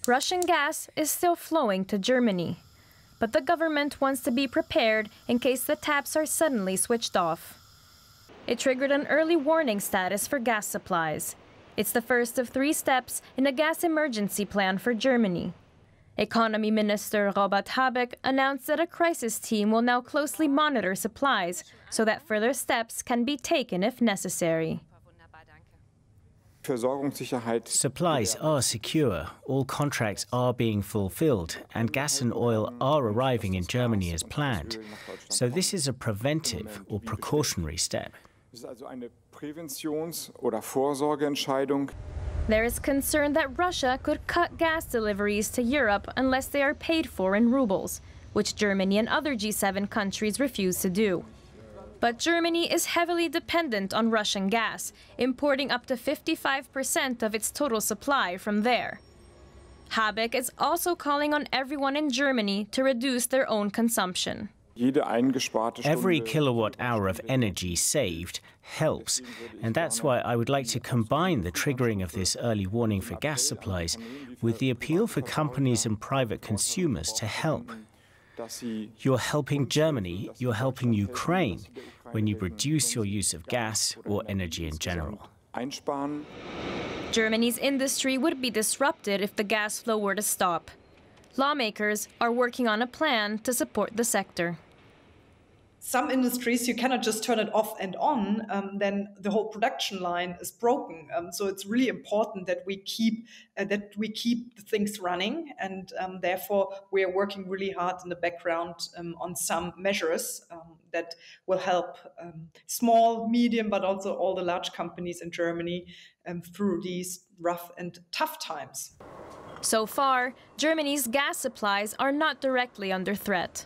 Russian gas is still flowing to Germany, but the government wants to be prepared in case the taps are suddenly switched off. It triggered an early warning status for gas supplies. It's the first of 3 steps in a gas emergency plan for Germany. Economy Minister Robert Habeck announced that a crisis team will now closely monitor supplies so that further steps can be taken if necessary. Supplies are secure, all contracts are being fulfilled, and gas and oil are arriving in Germany as planned. So this is a preventive or precautionary step. There is concern that Russia could cut gas deliveries to Europe unless they are paid for in rubles, which Germany and other G7 countries refuse to do. But Germany is heavily dependent on Russian gas, importing up to 55% of its total supply from there. Habeck is also calling on everyone in Germany to reduce their own consumption. Every kilowatt hour of energy saved helps, and that's why I would like to combine the triggering of this early warning for gas supplies with the appeal for companies and private consumers to help. You're helping Germany, you're helping Ukraine when you reduce your use of gas or energy in general. Germany's industry would be disrupted if the gas flow were to stop. Lawmakers are working on a plan to support the sector. Some industries, you cannot just turn it off and on, then the whole production line is broken. So it's really important that we keep the things running, and therefore we are working really hard in the background on some measures that will help small, medium, but also all the large companies in Germany through these rough and tough times. So far, Germany's gas supplies are not directly under threat.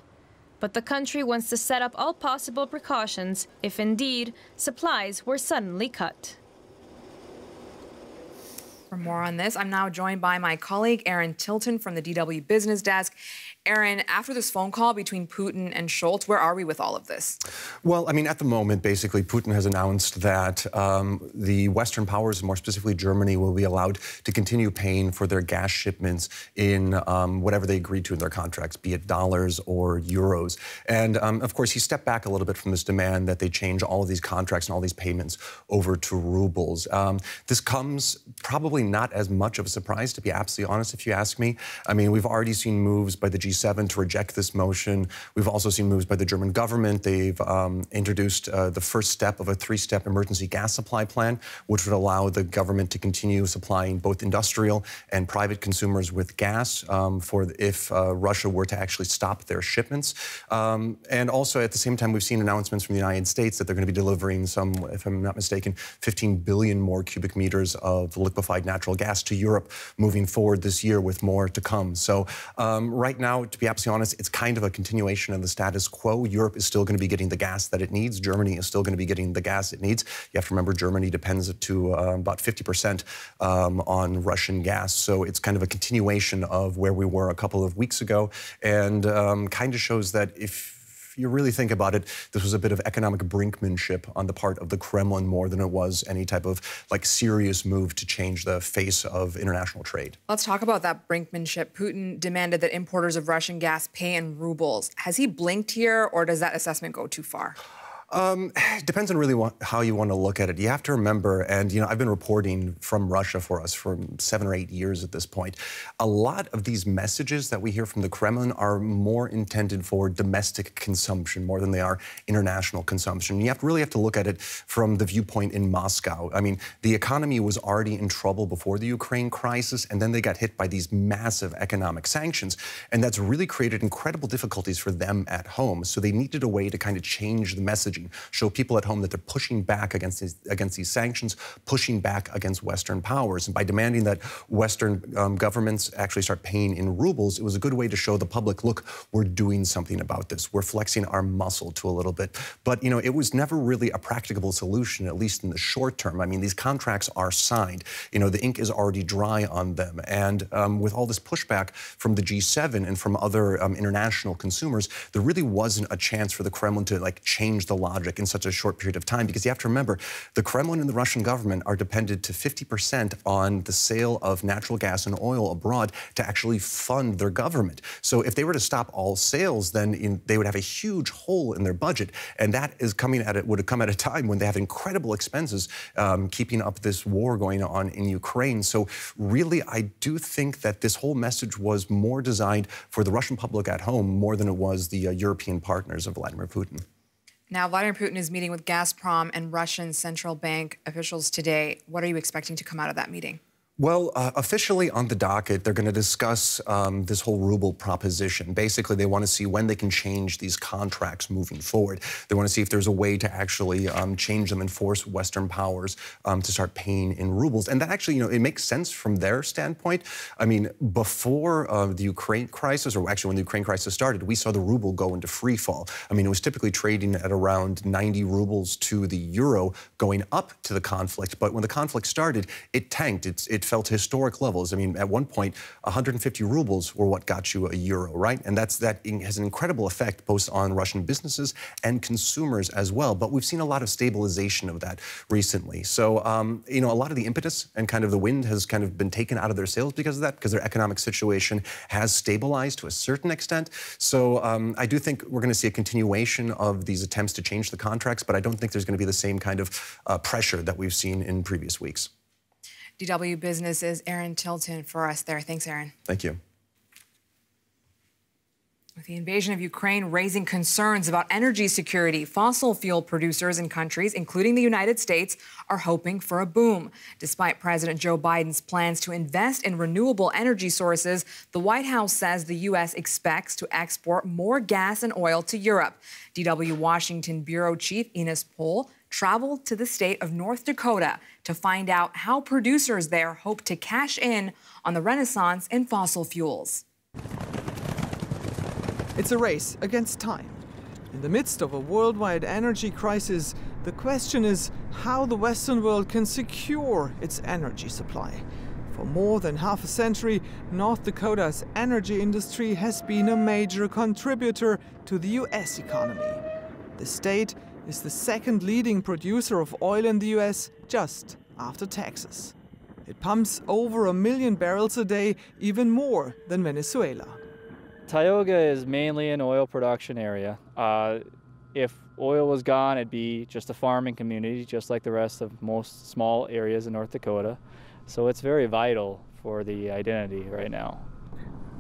But the country wants to set up all possible precautions if indeed supplies were suddenly cut. For more on this, I'm now joined by my colleague Aaron Tilton from the DW Business Desk. Aaron, after this phone call between Putin and Scholz, where are we with all of this? Well, I mean, at the moment, basically, Putin has announced that the Western powers, more specifically Germany, will be allowed to continue paying for their gas shipments in whatever they agreed to in their contracts, be it dollars or euros. And, of course, he stepped back a little bit from this demand that they change all of these contracts and all these payments over to rubles. This comes probably not as much of a surprise, to be absolutely honest, if you ask me. I mean, we've already seen moves by the G7 to reject this motion. We've also seen moves by the German government. They've introduced the first step of a 3-step emergency gas supply plan, which would allow the government to continue supplying both industrial and private consumers with gas if Russia were to actually stop their shipments. And also, at the same time, we've seen announcements from the United States that they're going to be delivering some, if I'm not mistaken, 15 billion more cubic meters of liquefied natural gas to Europe moving forward this year, with more to come. So right now, to be absolutely honest, it's kind of a continuation of the status quo. Europe is still going to be getting the gas that it needs. Germany is still going to be getting the gas it needs. You have to remember, Germany depends to about 50% on Russian gas. So it's kind of a continuation of where we were a couple of weeks ago, and kind of shows that if you really think about it, this was a bit of economic brinkmanship on the part of the Kremlin more than it was any type of serious move to change the face of international trade. Let's talk about that brinkmanship. Putin demanded that importers of Russian gas pay in rubles. Has he blinked here, or does that assessment go too far? It depends on really how you want to look at it. You have to remember, and I've been reporting from Russia for us for 7 or 8 years at this point. A lot of these messages that we hear from the Kremlin are more intended for domestic consumption more than they are international consumption. You really have to look at it from the viewpoint in Moscow. I mean, the economy was already in trouble before the Ukraine crisis, and then they got hit by these massive economic sanctions, and that's really created incredible difficulties for them at home. So they needed a way to kind of change the messaging, show people at home that they're pushing back against these sanctions, pushing back against Western powers. And by demanding that Western governments actually start paying in rubles, it was a good way to show the public, look, we're doing something about this. We're flexing our muscle to a little bit. But, it was never really a practicable solution, at least in the short term. I mean, these contracts are signed. The ink is already dry on them. And with all this pushback from the G7 and from other international consumers, there really wasn't a chance for the Kremlin to, change the logic in such a short period of time, because you have to remember, the Kremlin and the Russian government are dependent to 50% on the sale of natural gas and oil abroad to actually fund their government. So if they were to stop all sales, then they would have a huge hole in their budget, and that is would have come at a time when they have incredible expenses keeping up this war going on in Ukraine. So really, I do think that this whole message was more designed for the Russian public at home more than it was the European partners of Vladimir Putin. Now, Vladimir Putin is meeting with Gazprom and Russian central bank officials today. What are you expecting to come out of that meeting? Well, officially on the docket, they're going to discuss this whole ruble proposition. Basically, they want to see when they can change these contracts moving forward. They want to see if there's a way to actually change them and force Western powers to start paying in rubles. And that actually, it makes sense from their standpoint. I mean, before the Ukraine crisis, or actually when the Ukraine crisis started, we saw the ruble go into free fall. I mean, it was typically trading at around 90 rubles to the euro going up to the conflict. But when the conflict started, it tanked. It fell to historic levels. I mean, at one point, 150 rubles were what got you a euro, right? And that has an incredible effect both on Russian businesses and consumers as well. But we've seen a lot of stabilization of that recently. So, a lot of the impetus and kind of the wind has kind of been taken out of their sails because of that, because their economic situation has stabilized to a certain extent. So I do think we're going to see a continuation of these attempts to change the contracts, but I don't think there's going to be the same kind of pressure that we've seen in previous weeks. DW Business's Aaron Tilton for us there. Thanks, Aaron. Thank you. With the invasion of Ukraine raising concerns about energy security, fossil fuel producers in countries, including the United States, are hoping for a boom. Despite President Joe Biden's plans to invest in renewable energy sources, the White House says the U.S. expects to export more gas and oil to Europe. DW Washington Bureau Chief Ines Pohl traveled to the state of North Dakota to find out how producers there hope to cash in on the renaissance in fossil fuels. It's a race against time. In the midst of a worldwide energy crisis, the question is how the Western world can secure its energy supply. For more than half a century, North Dakota's energy industry has been a major contributor to the U.S. economy. The state is the second leading producer of oil in the U.S., just after Texas. It pumps over 1 million barrels a day, even more than Venezuela. Tioga is mainly an oil production area. If oil was gone, it'd be just a farming community, just like the rest of most small areas in North Dakota. So it's very vital for the identity right now.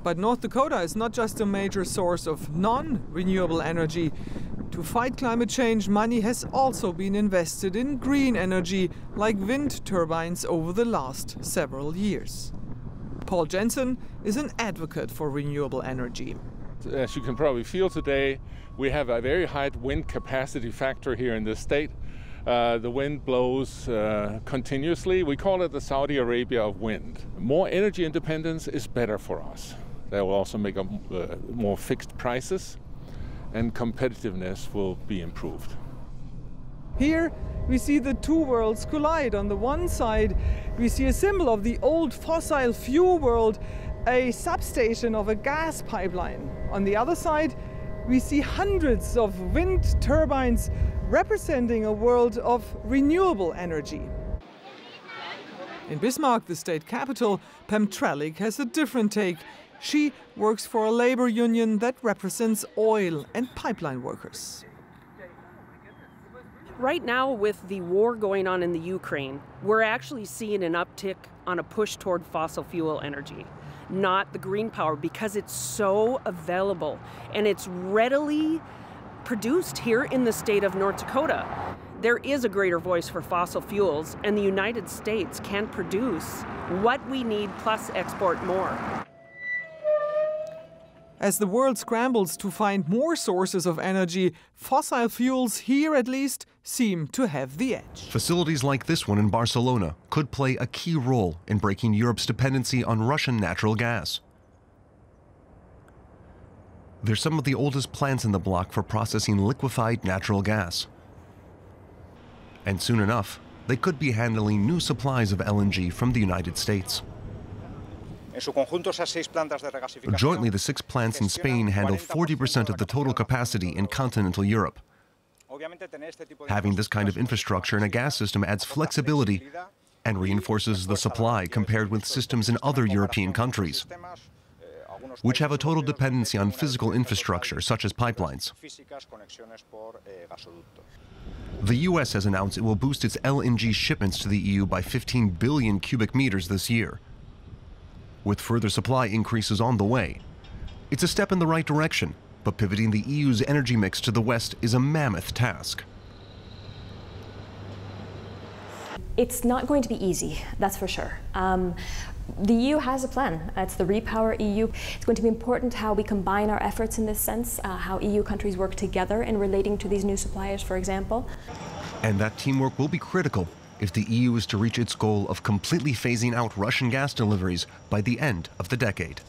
But North Dakota is not just a major source of non-renewable energy. To fight climate change, money has also been invested in green energy, like wind turbines, over the last several years. Paul Jensen is an advocate for renewable energy. As you can probably feel today, we have a very high wind capacity factor here in this state. The wind blows continuously. We call it the Saudi Arabia of wind. More energy independence is better for us. That will also make more fixed prices, and competitiveness will be improved. Here we see the two worlds collide. On the one side, we see a symbol of the old fossil fuel world, a substation of a gas pipeline. On the other side, we see hundreds of wind turbines representing a world of renewable energy. In Bismarck, the state capital, Pam Trellig has a different take. She works for a labor union that represents oil and pipeline workers. Right now, with the war going on in the Ukraine, we're actually seeing an uptick on a push toward fossil fuel energy, not the green power, because it's so available and it's readily produced here in the state of North Dakota. There is a greater voice for fossil fuels, and the United States can produce what we need plus export more. As the world scrambles to find more sources of energy, fossil fuels here at least seem to have the edge. Facilities like this one in Barcelona could play a key role in breaking Europe's dependency on Russian natural gas. They're some of the oldest plants in the bloc for processing liquefied natural gas. And soon enough, they could be handling new supplies of LNG from the United States. Jointly, the 6 plants in Spain handle 40% of the total capacity in continental Europe. Having this kind of infrastructure in a gas system adds flexibility and reinforces the supply compared with systems in other European countries, which have a total dependency on physical infrastructure, such as pipelines. The U.S. has announced it will boost its LNG shipments to the EU by 15 billion cubic meters this year. With further supply increases on the way, it's a step in the right direction, but pivoting the EU's energy mix to the West is a mammoth task. It's not going to be easy, that's for sure. The EU has a plan. It's the Repower EU. It's going to be important how we combine our efforts in this sense, how EU countries work together in relating to these new suppliers, for example. And that teamwork will be critical if the EU is to reach its goal of completely phasing out Russian gas deliveries by the end of the decade.